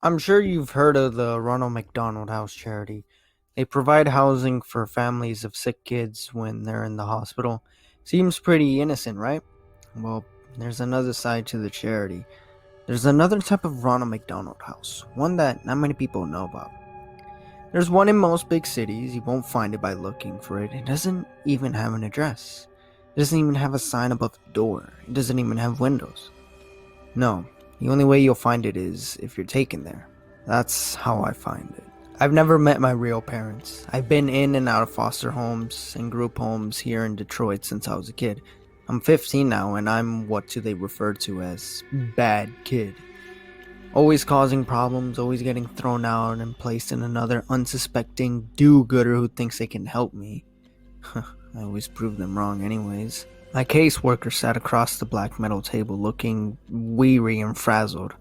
I'm sure you've heard of the Ronald McDonald House charity. They provide housing for families of sick kids when they're in the hospital. Seems pretty innocent, right? Well, there's another side to the charity. There's another type of Ronald McDonald House, one that not many people know about. There's one in most big cities. You won't find it by looking for it. It doesn't even have an address. It doesn't even have a sign above the door. It doesn't even have windows. No, the only way you'll find it is if you're taken there. That's how I find it. I've never met my real parents. I've been in and out of foster homes and group homes here in Detroit since I was a kid. I'm 15 now and I'm what do they refer to as bad kid. Always causing problems, always getting thrown out and placed in another unsuspecting do-gooder who thinks they can help me. I always prove them wrong anyways. My caseworker sat across the black metal table looking weary and frazzled.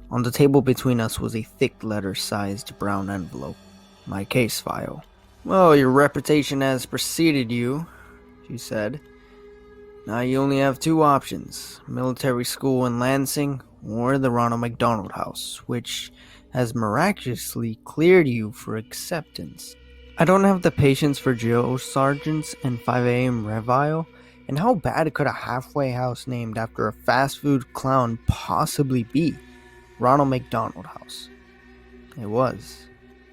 On the table between us was a thick letter-sized brown envelope. My case file. "Well, your reputation has preceded you," she said. "Now you only have two options. Military school in Lansing or the Ronald McDonald House, which has miraculously cleared you for acceptance. I don't have the patience for drill sergeants and 5 a.m. revile, and how bad could a halfway house named after a fast food clown possibly be? Ronald McDonald House." It was.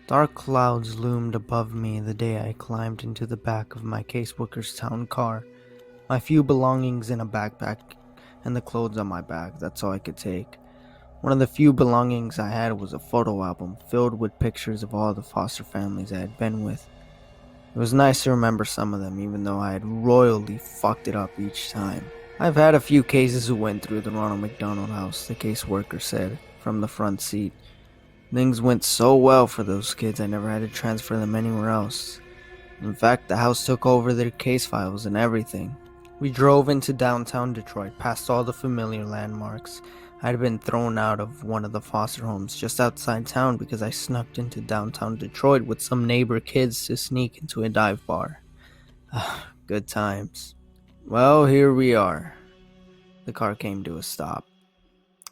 Dark clouds loomed above me the day I climbed into the back of my caseworker's town car. My few belongings in a backpack and the clothes on my back, that's all I could take. One of the few belongings I had was a photo album filled with pictures of all the foster families I had been with. It was nice to remember some of them, even though I had royally fucked it up each time. "I've had a few cases who went through the Ronald McDonald House," the caseworker said, from the front seat. "Things went so well for those kids I never had to transfer them anywhere else. In fact, the house took over their case files and everything." We drove into downtown Detroit, past all the familiar landmarks. I had been thrown out of one of the foster homes just outside town because I snuck into downtown Detroit with some neighbor kids to sneak into a dive bar. Good times. Well, here we are. The car came to a stop.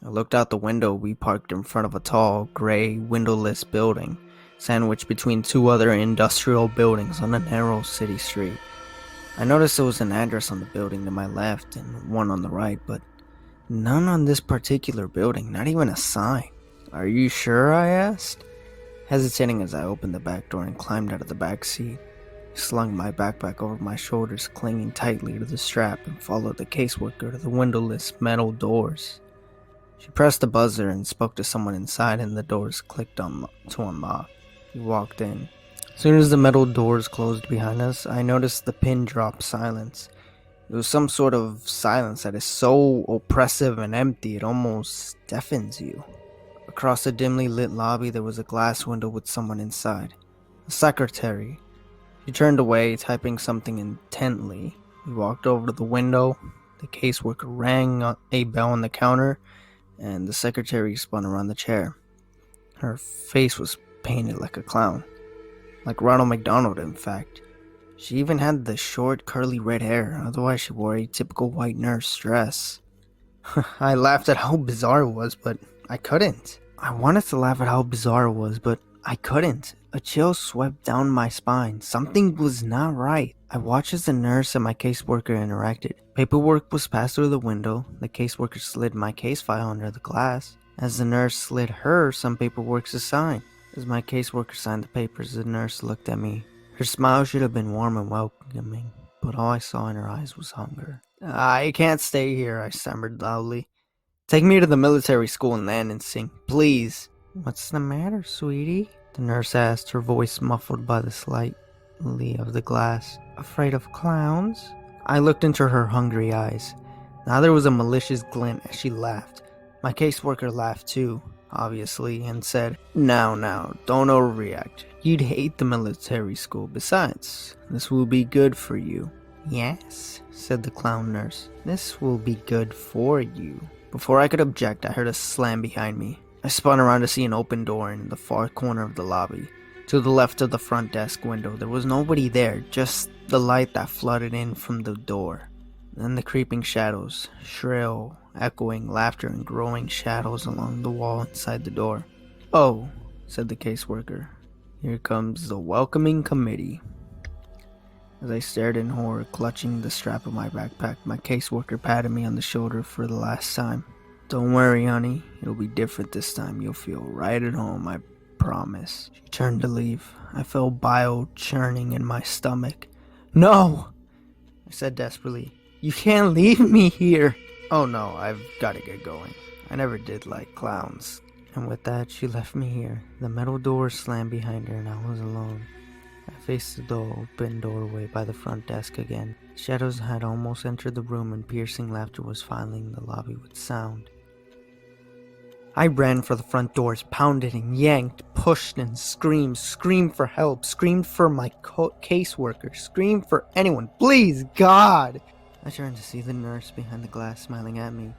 I looked out the window. We parked in front of a tall, gray, windowless building, sandwiched between two other industrial buildings on a narrow city street. I noticed there was an address on the building to my left and one on the right, but none on this particular building, not even a sign. "Are you sure?" I asked, hesitating as I opened the back door and climbed out of the back seat. I slung my backpack over my shoulders, clinging tightly to the strap, and followed the caseworker to the windowless metal doors. She pressed the buzzer and spoke to someone inside, and the doors clicked to unlock. We walked in. As soon as the metal doors closed behind us, I noticed the pin-drop silence. It was some sort of silence that is so oppressive and empty it almost deafens you. Across the dimly lit lobby, there was a glass window with someone inside. A secretary. She turned away, typing something intently. We walked over to the window. The caseworker rang a bell on the counter, and the secretary spun around the chair. Her face was painted like a clown. Like Ronald McDonald, in fact. She even had the short, curly red hair, otherwise she wore a typical white nurse dress. I laughed at how bizarre it was, but I couldn't. I wanted to laugh at how bizarre it was, but I couldn't. A chill swept down my spine. Something was not right. I watched as the nurse and my caseworker interacted. Paperwork was passed through the window. The caseworker slid my case file under the glass. As the nurse slid her some paperwork to sign. As my caseworker signed the papers, the nurse looked at me. Her smile should have been warm and welcoming, but all I saw in her eyes was hunger. "I can't stay here," I stammered loudly. "Take me to the military school in Lansing, please." "What's the matter, sweetie?" the nurse asked, her voice muffled by the slightly of the glass. "Afraid of clowns?" I looked into her hungry eyes. Now there was a malicious glint as she laughed. My caseworker laughed too, obviously, and said, Now, don't overreact. You'd hate the military school. Besides, this will be good for you." "Yes," said the clown nurse. "This will be good for you." Before I could object, I heard a slam behind me. I spun around to see an open door in the far corner of the lobby. To the left of the front desk window, there was nobody there, just the light that flooded in from the door. Then the creeping shadows, shrill, echoing laughter and growing shadows along the wall inside the door. "Oh," said the caseworker. "Here comes the welcoming committee." As I stared in horror, clutching the strap of my backpack, my caseworker patted me on the shoulder for the last time. "Don't worry, honey. It'll be different this time. You'll feel right at home, I promise." She turned to leave. I felt bile churning in my stomach. "No!" I said desperately. "You can't leave me here." "Oh no, I've got to get going. I never did like clowns." And with that, she left me here. The metal door slammed behind her and I was alone. I faced the open doorway by the front desk again. Shadows had almost entered the room and piercing laughter was filling the lobby with sound. I ran for the front doors, pounded and yanked, pushed and screamed for help, screamed for my caseworker, screamed for anyone. "Please, God!" I turned to see the nurse behind the glass smiling at me,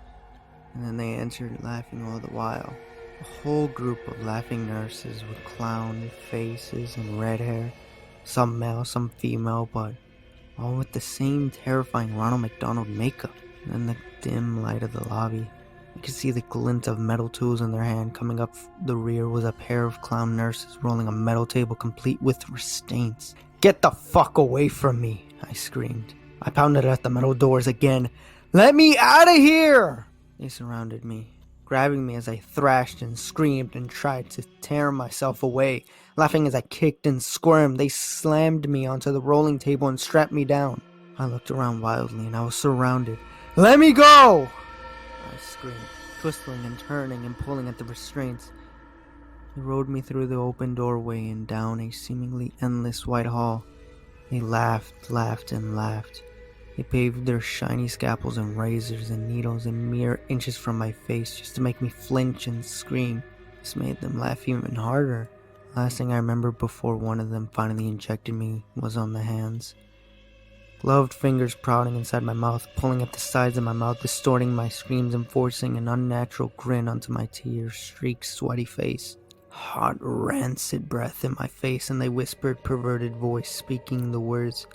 and then they answered, laughing all the while. A whole group of laughing nurses with clown faces and red hair, some male, some female, but all with the same terrifying Ronald McDonald makeup. And in the dim light of the lobby, I could see the glint of metal tools in their hand. Coming up the rear was a pair of clown nurses rolling a metal table complete with restraints. "Get the fuck away from me!" I screamed. I pounded at the metal doors again. "Let me out of here!" They surrounded me, grabbing me as I thrashed and screamed and tried to tear myself away. Laughing as I kicked and squirmed, they slammed me onto the rolling table and strapped me down. I looked around wildly and I was surrounded. "Let me go!" I screamed, twisting and turning and pulling at the restraints. They rode me through the open doorway and down a seemingly endless white hall. They laughed and laughed. They paved their shiny scalpels and razors and needles in mere inches from my face just to make me flinch and scream. This made them laugh even harder. Last thing I remember before one of them finally injected me was on the hands. Gloved fingers prodding inside my mouth, pulling at the sides of my mouth, distorting my screams and forcing an unnatural grin onto my tear-streaked, sweaty face. Hot, rancid breath in my face, and they whispered, perverted voice speaking the words,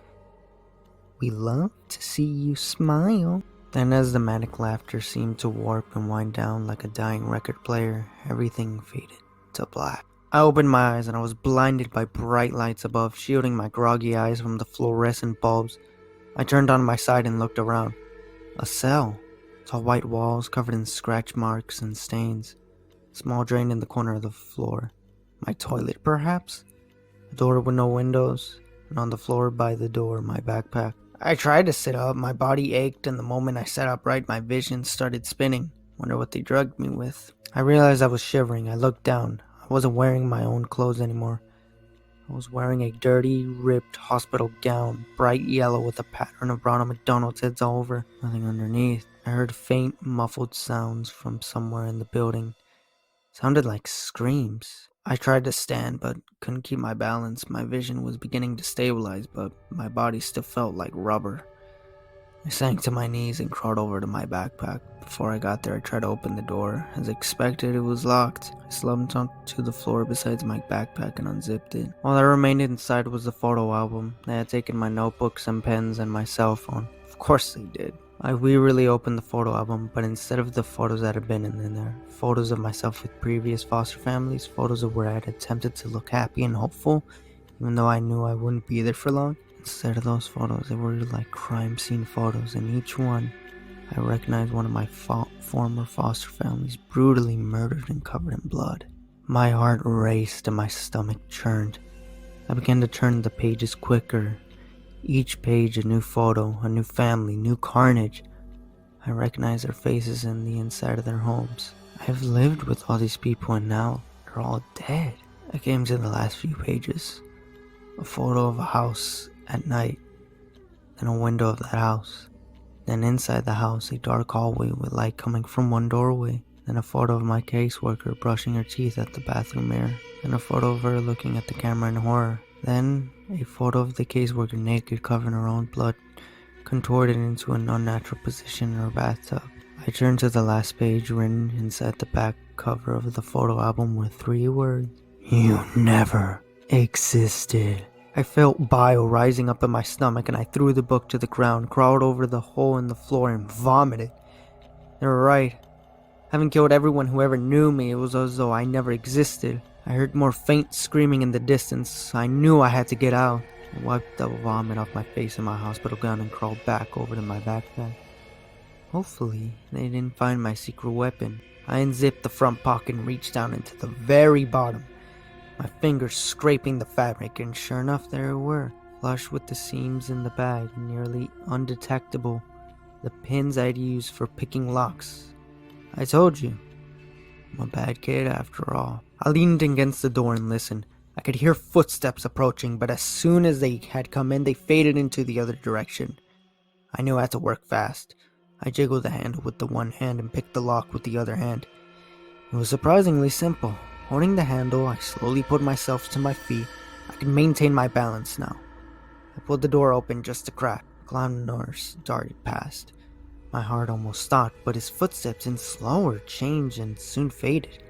"We love to see you smile." Then as the manic laughter seemed to warp and wind down like a dying record player, everything faded to black. I opened my eyes and I was blinded by bright lights above, shielding my groggy eyes from the fluorescent bulbs. I turned on my side and looked around. A cell. Tall white walls covered in scratch marks and stains. Small drain in the corner of the floor. My toilet, perhaps? A door with no windows, and on the floor by the door, my backpack. I tried to sit up, my body ached, and the moment I sat upright, my vision started spinning. Wonder what they drugged me with. I realized I was shivering. I looked down. I wasn't wearing my own clothes anymore. I was wearing a dirty, ripped hospital gown, bright yellow with a pattern of Ronald McDonald's heads all over. Nothing underneath. I heard faint, muffled sounds from somewhere in the building. Sounded like screams. I tried to stand, but couldn't keep my balance. My vision was beginning to stabilize, but my body still felt like rubber. I sank to my knees and crawled over to my backpack. Before I got there, I tried to open the door. As expected, it was locked. I slumped onto the floor beside my backpack and unzipped it. All that remained inside was the photo album. They had taken my notebooks and pens and my cell phone. Of course they did. I wearily opened the photo album, but instead of the photos that had been in there, photos of myself with previous foster families, photos of where I had attempted to look happy and hopeful, even though I knew I wouldn't be there for long. Instead of those photos, they were like crime scene photos, and each one, I recognized one of my former foster families brutally murdered and covered in blood. My heart raced and my stomach churned. I began to turn the pages quicker. Each page a new photo, a new family, new carnage. I recognized their faces in the inside of their homes. I've lived with all these people and now they're all dead. I came to the last few pages. A photo of a house at night, then a window of that house, then inside the house a dark hallway with light coming from one doorway, then a photo of my caseworker brushing her teeth at the bathroom mirror, then a photo of her looking at the camera in horror, then a photo of the caseworker naked, covered in her own blood, contorted into an unnatural position in her bathtub. I turned to the last page written inside the back cover of the photo album with 3 words: "You never existed." I felt bile rising up in my stomach and I threw the book to the ground, crawled over the hole in the floor and vomited. They were right. Having killed everyone who ever knew me, it was as though I never existed. I heard more faint screaming in the distance. I knew I had to get out. I wiped the vomit off my face in my hospital gown and crawled back over to my backpack. Hopefully, they didn't find my secret weapon. I unzipped the front pocket and reached down into the very bottom, my fingers scraping the fabric, and sure enough, there it were, flush with the seams in the bag, nearly undetectable, the pins I'd used for picking locks. I told you, I'm a bad kid after all. I leaned against the door and listened. I could hear footsteps approaching, but as soon as they had come in, they faded into the other direction. I knew I had to work fast. I jiggled the handle with the one hand and picked the lock with the other hand. It was surprisingly simple. Holding the handle, I slowly put myself to my feet. I could maintain my balance now. I pulled the door open just a crack. The clown nurse darted past. My heart almost stopped, but his footsteps in slower change and soon faded.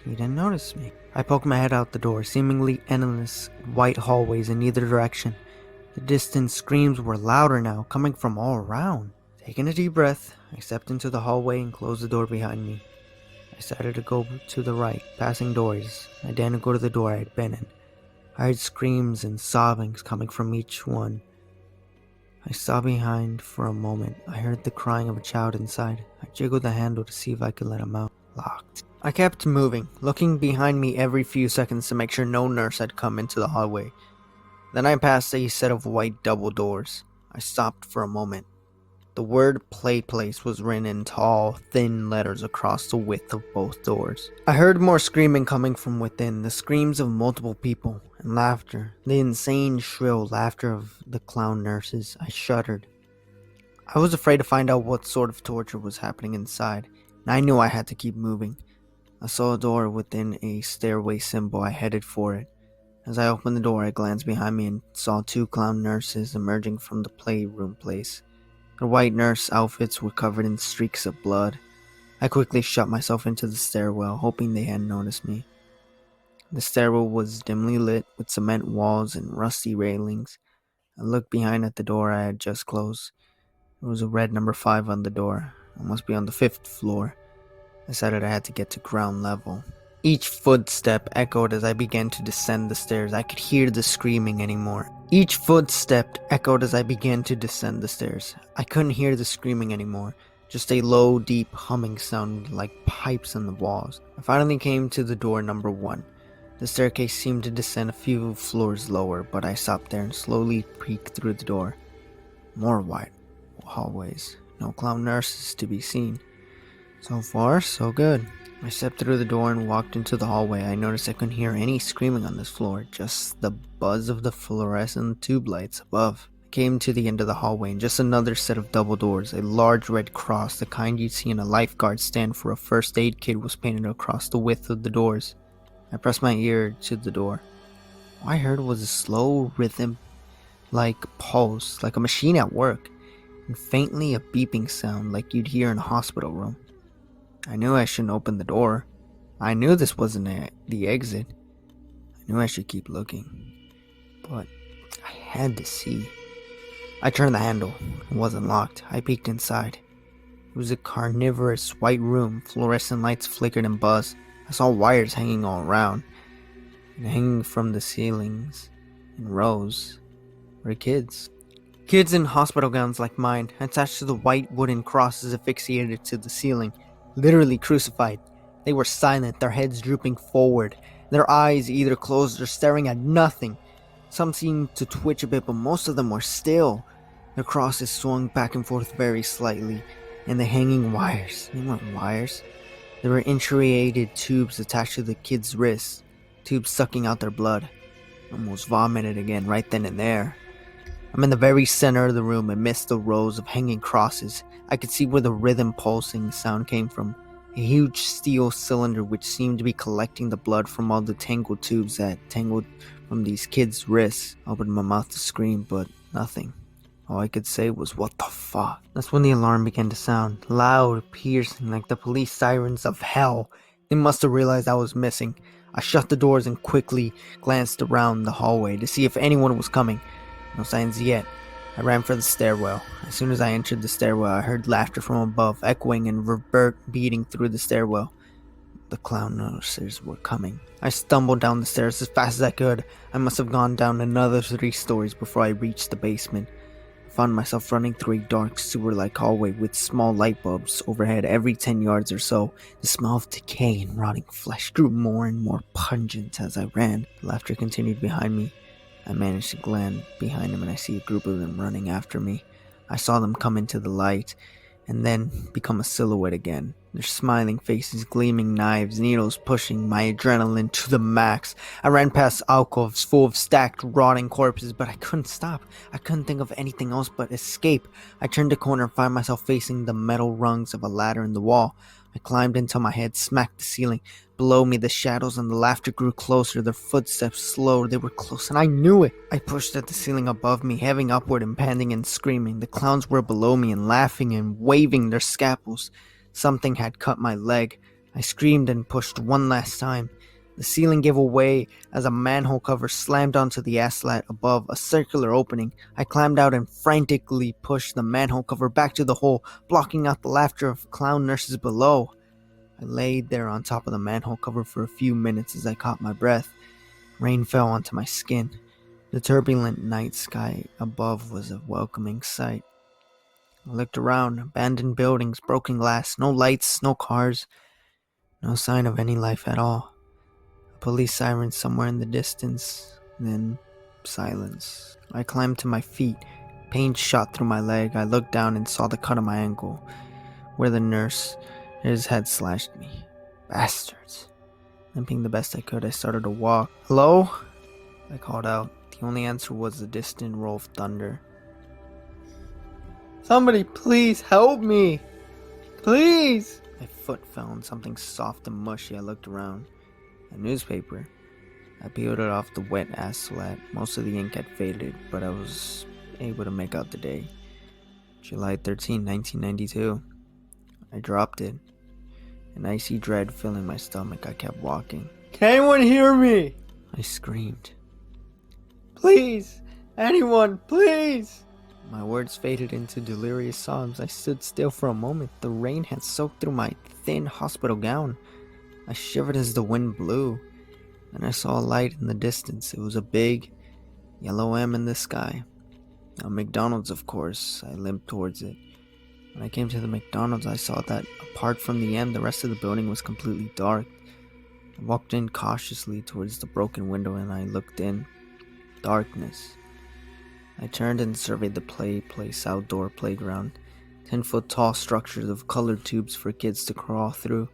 He didn't notice me. I poked my head out the door, seemingly endless white hallways in either direction. The distant screams were louder now, coming from all around. Taking a deep breath, I stepped into the hallway and closed the door behind me. I started to go to the right, passing doors. I didn't go to the door I had been in. I heard screams and sobbings coming from each one. I saw behind for a moment. I heard the crying of a child inside. I jiggled the handle to see if I could let him out. Locked. I kept moving, looking behind me every few seconds to make sure no nurse had come into the hallway. Then I passed a set of white double doors. I stopped for a moment. The word "Play Place" was written in tall, thin letters across the width of both doors. I heard more screaming coming from within, the screams of multiple people, and laughter, the insane, shrill laughter of the clown nurses. I shuddered. I was afraid to find out what sort of torture was happening inside, and I knew I had to keep moving. I saw a door within a stairway symbol. I headed for it. As I opened the door, I glanced behind me and saw two clown nurses emerging from the playroom place. Their white nurse outfits were covered in streaks of blood. I quickly shut myself into the stairwell, hoping they hadn't noticed me. The stairwell was dimly lit with cement walls and rusty railings. I looked behind at the door I had just closed. There was a red number 5 on the door. I must be on the 5th floor. I decided I had to get to ground level. Each footstep echoed as I began to descend the stairs. I could hear the screaming anymore. Each footstep echoed as I began to descend the stairs. I couldn't hear the screaming anymore. Just a low, deep humming sound like pipes in the walls. I finally came to the door number 1. The staircase seemed to descend a few floors lower, but I stopped there and slowly peeked through the door. More white hallways. No clown nurses to be seen. So far, so good. I stepped through the door and walked into the hallway. I noticed I couldn't hear any screaming on this floor, just the buzz of the fluorescent tube lights above. I came to the end of the hallway and just another set of double doors. A large red cross, the kind you'd see in a lifeguard stand for a first aid kit, was painted across the width of the doors. I pressed my ear to the door. All I heard was a slow rhythm, like pulse, like a machine at work, and faintly a beeping sound like you'd hear in a hospital room. I knew I shouldn't open the door. I knew this wasn't the exit. I knew I should keep looking. But I had to see. I turned the handle. It wasn't locked. I peeked inside. It was a carnivorous white room. Fluorescent lights flickered and buzzed. I saw wires hanging all around. And hanging from the ceilings in rows were kids. Kids in hospital gowns like mine, attached to the white wooden crosses asphyxiated to the ceiling. Literally crucified. They were silent, their heads drooping forward, their eyes either closed or staring at nothing. Some seemed to twitch a bit, but most of them were still. Their crosses swung back and forth very slightly, and the hanging wires, they weren't wires. They were intricated tubes attached to the kids' wrists, tubes sucking out their blood. I almost vomited again right then and there. I'm in the very center of the room amidst the rows of hanging crosses. I could see where the rhythm pulsing sound came from. A huge steel cylinder which seemed to be collecting the blood from all the tangled tubes that tangled from these kids' wrists. I opened my mouth to scream, but nothing. All I could say was, "What the fuck?" That's when the alarm began to sound. Loud, piercing, like the police sirens of hell. They must have realized I was missing. I shut the doors and quickly glanced around the hallway to see if anyone was coming. No signs yet. I ran for the stairwell. As soon as I entered the stairwell, I heard laughter from above, echoing and reverberating through the stairwell. The clown nurses were coming. I stumbled down the stairs as fast as I could. I must have gone down another 3 stories before I reached the basement. I found myself running through a dark sewer-like hallway with small light bulbs overhead every 10 yards or so. The smell of decay and rotting flesh grew more and more pungent as I ran. The laughter continued behind me. I managed to glance behind him and I see a group of them running after me. I saw them come into the light and then become a silhouette again. Their smiling faces, gleaming knives, needles pushing my adrenaline to the max. I ran past alcoves full of stacked, rotting corpses, but I couldn't stop. I couldn't think of anything else but escape. I turned a corner and found myself facing the metal rungs of a ladder in the wall. I climbed until my head smacked the ceiling. Below me, the shadows and the laughter grew closer. Their footsteps slowed. They were close, and I knew it. I pushed at the ceiling above me, heaving upward and panting and screaming. The clowns were below me and laughing and waving their scalpels. Something had cut my leg. I screamed and pushed one last time. The ceiling gave away as a manhole cover slammed onto the asphalt above a circular opening. I climbed out and frantically pushed the manhole cover back to the hole, blocking out the laughter of clown nurses below. I laid there on top of the manhole cover for a few minutes as I caught my breath. Rain fell onto my skin. The turbulent night sky above was a welcoming sight. I looked around. Abandoned buildings, broken glass, no lights, no cars, no sign of any life at all. A police siren somewhere in the distance, then silence. I climbed to my feet. Pain shot through my leg. I looked down and saw the cut on my ankle, where the nurse had slashed me. Bastards. Limping the best I could, I started to walk. "Hello?" I called out. The only answer was the distant roll of thunder. "Somebody please help me! Please!" My foot fell on something soft and mushy. I looked around. A newspaper. I peeled it off the wet asphalt. Most of the ink had faded, but I was able to make out the day. July 13, 1992. I dropped it. An icy dread filling my stomach. I kept walking. "Can anyone hear me?" I screamed. "Please! Anyone, please!" My words faded into delirious sobs. I stood still for a moment. The rain had soaked through my thin hospital gown. I shivered as the wind blew. Then I saw a light in the distance. It was a big yellow M in the sky. A McDonald's, of course. I limped towards it. When I came to the McDonald's, I saw that apart from the M, the rest of the building was completely dark. I walked in cautiously towards the broken window and I looked in. Darkness. I turned and surveyed the place outdoor playground. 10-foot tall structures of colored tubes for kids to crawl through.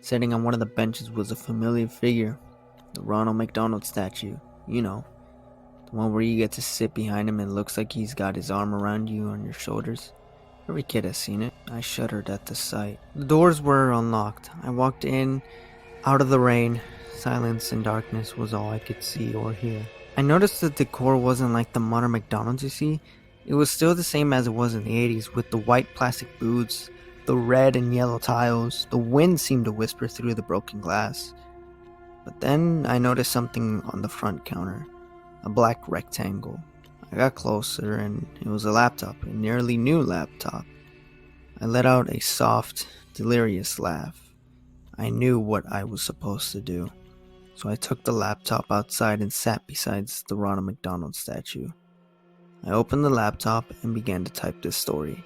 Sitting on one of the benches was a familiar figure. The Ronald McDonald statue. You know. The one where you get to sit behind him and it looks like he's got his arm around you on your shoulders. Every kid has seen it. I shuddered at the sight. The doors were unlocked. I walked in, out of the rain. Silence and darkness was all I could see or hear. I noticed the decor wasn't like the modern McDonald's you see. It was still the same as it was in the 80s, with the white plastic booths, the red and yellow tiles. The wind seemed to whisper through the broken glass. But then I noticed something on the front counter. A black rectangle. I got closer and it was a laptop, a nearly new laptop. I let out a soft, delirious laugh. I knew what I was supposed to do. So I took the laptop outside and sat beside the Ronald McDonald statue. I opened the laptop and began to type this story.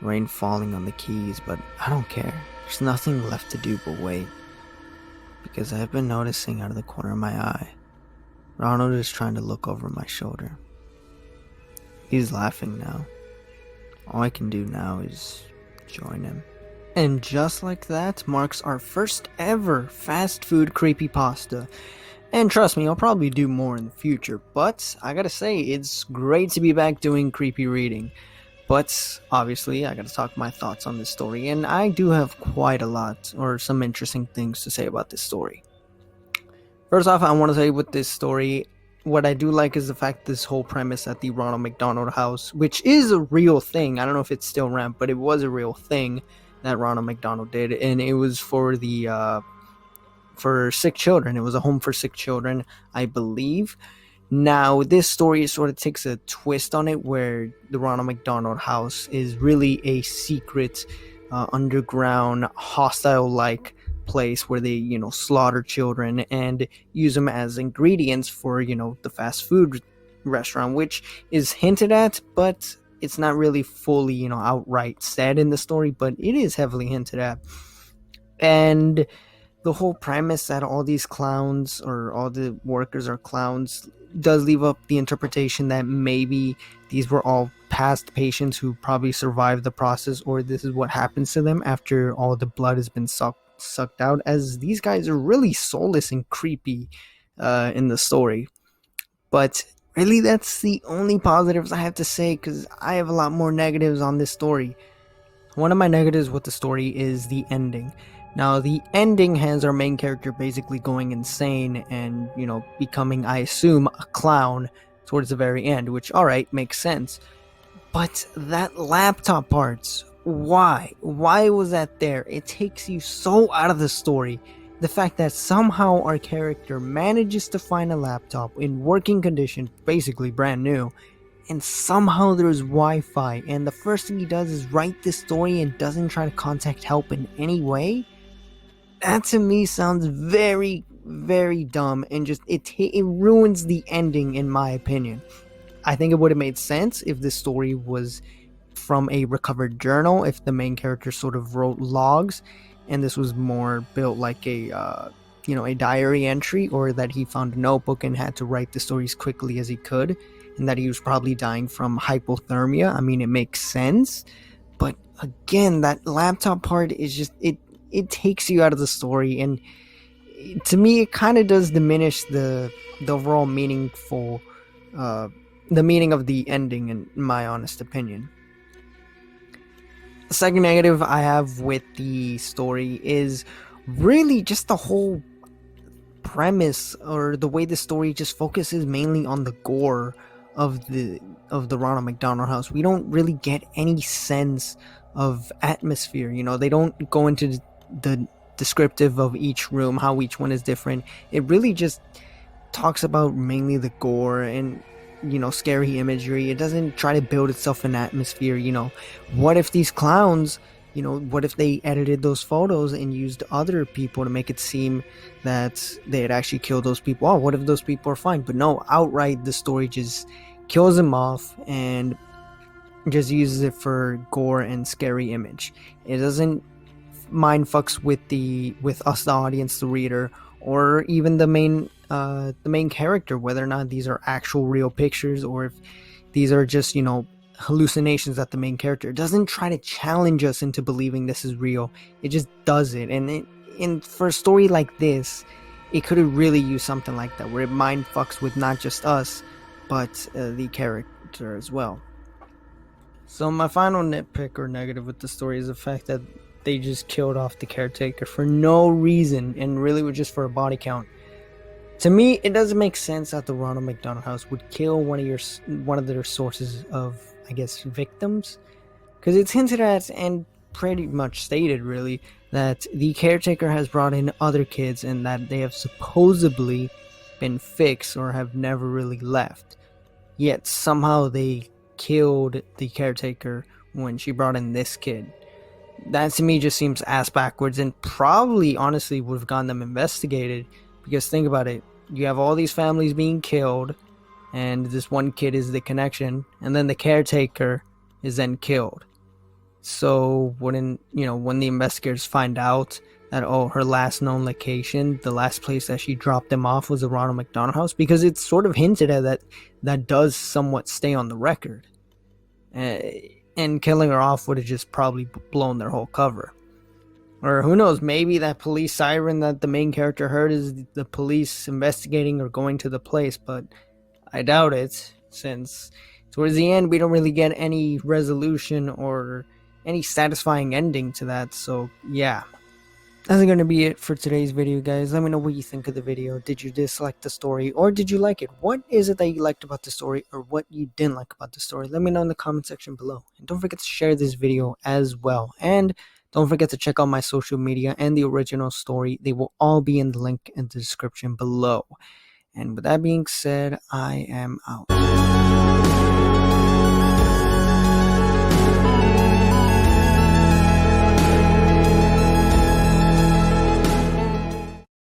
Rain falling on the keys, but I don't care. There's nothing left to do but wait. Because I've been noticing out of the corner of my eye, Ronald is trying to look over my shoulder. He's laughing now. All I can do now is join him. And just like that marks our first ever fast food creepypasta. And trust me, I'll probably do more in the future, but I gotta say, it's great to be back doing creepy reading. But obviously, I gotta talk my thoughts on this story, and I do have quite a lot, or some interesting things to say about this story. First off, I want to say with this story, what I do like is the fact this whole premise at the Ronald McDonald house, which is a real thing. I don't know if it's still around, but it was a real thing that Ronald McDonald did, and it was for the for sick children. It was a home for sick children, I believe. Now, this story sort of takes a twist on it where the Ronald McDonald house is really a secret, underground, hostile like place where they, slaughter children and use them as ingredients for, the fast food restaurant, which is hinted at, but it's not really fully, outright said in the story, but it is heavily hinted at. And the whole premise that all these clowns or all the workers are clowns does leave up the interpretation that maybe these were all past patients who probably survived the process, or this is what happens to them after all the blood has been sucked out, as these guys are really soulless and creepy in the story. But really, that's the only positives I have to say, because I have a lot more negatives on this story. One of my negatives with the story is the ending. Now, the ending has our main character basically going insane and, becoming, I assume, a clown towards the very end, which, alright, makes sense. But that laptop parts, why? Why was that there? It takes you so out of the story. The fact that somehow our character manages to find a laptop in working condition, basically brand new, and somehow there's Wi-Fi, and the first thing he does is write this story and doesn't try to contact help in any way. That to me sounds very, very dumb, and just it ruins the ending in my opinion. I think it would have made sense if this story was from a recovered journal, if the main character sort of wrote logs, and this was more built like a diary entry, or that he found a notebook and had to write the story as quickly as he could, and that he was probably dying from hypothermia. I mean, it makes sense, but again, that laptop part is just it takes you out of the story, and to me, it kind of does diminish the overall meaningful, the meaning of the ending, in my honest opinion. The second negative I have with the story is really just the whole premise, or the way the story just focuses mainly on the gore of the Ronald McDonald house. We don't really get any sense of atmosphere. They don't go into the descriptive of each room, how each one is different. It really just talks about mainly the gore and scary imagery. It doesn't try to build itself an atmosphere. What if these clowns, what if they edited those photos and used other people to make it seem that they had actually killed those people? Oh, what if those people are fine? But no, outright the story just kills them off and just uses it for gore and scary image. It doesn't mind fucks with us, the audience, the reader, or even the main character, whether or not these are actual real pictures or if these are just hallucinations that the main character doesn't try to challenge us into believing this is real. It just does it, and for a story like this, it could have really used something like that, where it mind fucks with not just us, but the character as well. So my final nitpick or negative with the story is the fact that they just killed off the caretaker for no reason, and really was just for a body count. To me, it doesn't make sense that the Ronald McDonald house would kill one of their sources of, I guess, victims, because it's hinted at and pretty much stated, really, that the caretaker has brought in other kids and that they have supposedly been fixed or have never really left. Yet somehow they killed the caretaker when she brought in this kid. That to me just seems ass backwards, and probably honestly would have gotten them investigated, because think about it, you have all these families being killed and this one kid is the connection, and then the caretaker is then killed. So wouldn't, when the investigators find out that, oh, her last known location, the last place that she dropped them off was the Ronald McDonald house, because it's sort of hinted at that does somewhat stay on the record. And killing her off would have just probably blown their whole cover. Or who knows, maybe that police siren that the main character heard is the police investigating or going to the place, but I doubt it, since towards the end we don't really get any resolution or any satisfying ending to that. So yeah, that's going to be it for today's video, guys. Let me know what you think of the video. Did you dislike the story, or did you like it? What is it that you liked about the story, or what you didn't like about the story? Let me know in the comment section below. And don't forget to share this video as well. And don't forget to check out my social media and the original story. They will all be in the link in the description below. And with that being said, I am out.